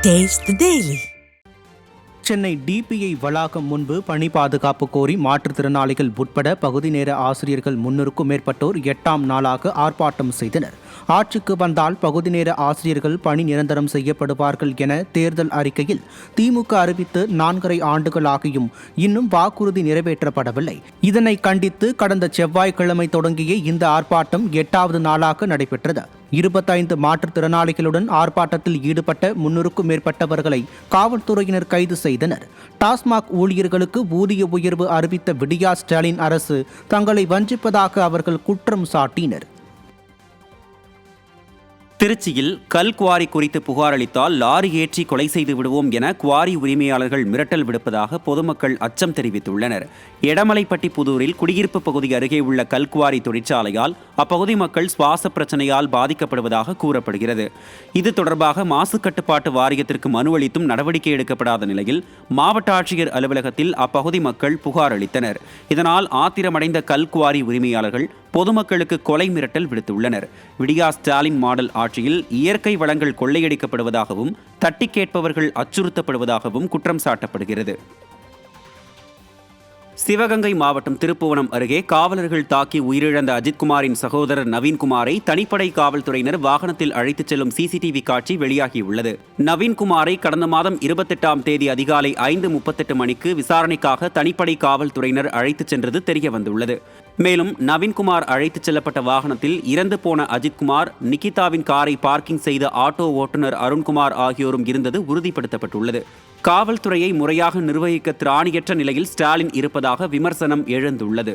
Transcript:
Taste the Daily. Chennai DPI வளாகம் முன்பு பணி பாதுகாப்பு கோரி மாற்றுத்திறனாளிகள் உட்பட பகுதி நேர ஆசிரியர்கள் 300க்கும் மேற்பட்டோர் 8ஆம் நாளாக ஆர்ப்பாட்டம் செய்தனர். ஆட்சிக்கு வந்தால் பகுதி நேர ஆசிரியர்கள் பணி நிரந்தரம் செய்யப்படுவார்கள் என தேர்தல் அறிக்கையில் திமுக அறிவித்து 4.5 ஆண்டுகளாகியும் இன்னும் வாக்குறுதி நிறைவேற்றப்படவில்லை. இதனை கண்டித்து கடந்த செவ்வாய்க்கிழமை தொடங்கிய இந்த ஆர்ப்பாட்டம் 8வது நாளாக நடைபெற்றது. 25 மாற்றுத்திறனாளிகளுடன் ஆர்ப்பாட்டத்தில் ஈடுபட்ட 300க்கும் மேற்பட்டவர்களை காவல்துறையினர் கைது செய்தனர். டாஸ்மாக் ஊழியர்களுக்கு ஊதிய உயர்வு அறிவித்த விடியா ஸ்டாலின் அரசு தங்களை வஞ்சிப்பதாக அவர்கள் குற்றம் சாட்டினர். திருச்சியில் கல் குவாரி குறித்து புகார் அளித்தால் லாரி ஏற்றி கொலை செய்து விடுவோம் என குவாரி உரிமையாளர்கள் மிரட்டல் விடுப்பதாக பொதுமக்கள் அச்சம் தெரிவித்துள்ளனர். எடமலைப்பட்டி புதூரில் குடியிருப்பு பகுதி அருகே உள்ள கல்குவாரி தொழிற்சாலையால் அப்பகுதி மக்கள் சுவாச பிரச்சனையால் பாதிக்கப்படுவதாக கூறப்படுகிறது. இது தொடர்பாக மாசு கட்டுப்பாட்டு வாரியத்திற்கு மனு அளித்தும் நடவடிக்கை எடுக்கப்படாத நிலையில் மாவட்ட ஆட்சியர் அலுவலகத்தில் அப்பகுதி மக்கள் புகார் அளித்தனர். இதனால் ஆத்திரமடைந்த கல்குவாரி உரிமையாளர்கள் பொதுமக்களுக்கு கொலை மிரட்டல் விடுத்துள்ளனர். விடியா ஸ்டாலின் மாடல் ஆட்சியில் இயற்கை வளங்கள் கொள்ளையடிக்கப்படுவதாகவும் தட்டி கேட்பவர்கள் அச்சுறுத்தப்படுவதாகவும் குற்றம் சாட்டப்படுகிறது. சிவகங்கை மாவட்டம் திருப்புவனம் அருகே காவலர்கள் தாக்கி உயிரிழந்த அஜித்குமாரின் சகோதரர் நவீன்குமாரை தனிப்படை காவல்துறையினர் வாகனத்தில் அழைத்துச் செல்லும் சிசிடிவி காட்சி வெளியாகியுள்ளது. நவீன்குமாரை கடந்த மாதம் 28ஆம் தேதி அதிகாலை 5:38 மணிக்கு விசாரணைக்காக தனிப்படை காவல்துறையினர் அழைத்துச் சென்றது தெரியவந்துள்ளது. மேலும் நவீன்குமார் அழைத்துச் செல்லப்பட்ட வாகனத்தில் இறந்து போன அஜித்குமார், நிகிதாவின் காரை பார்க்கிங் செய்த ஆட்டோ ஓட்டுநர் அருண்குமார் ஆகியோரும் இருந்தது உறுதிப்படுத்தப்பட்டுள்ளது. காவல்துறையை முறையாக நிர்வகிக்க திராணியற்ற நிலையில் ஸ்டாலின் இருப்பதாக விமர்சனம் எழுந்துள்ளது.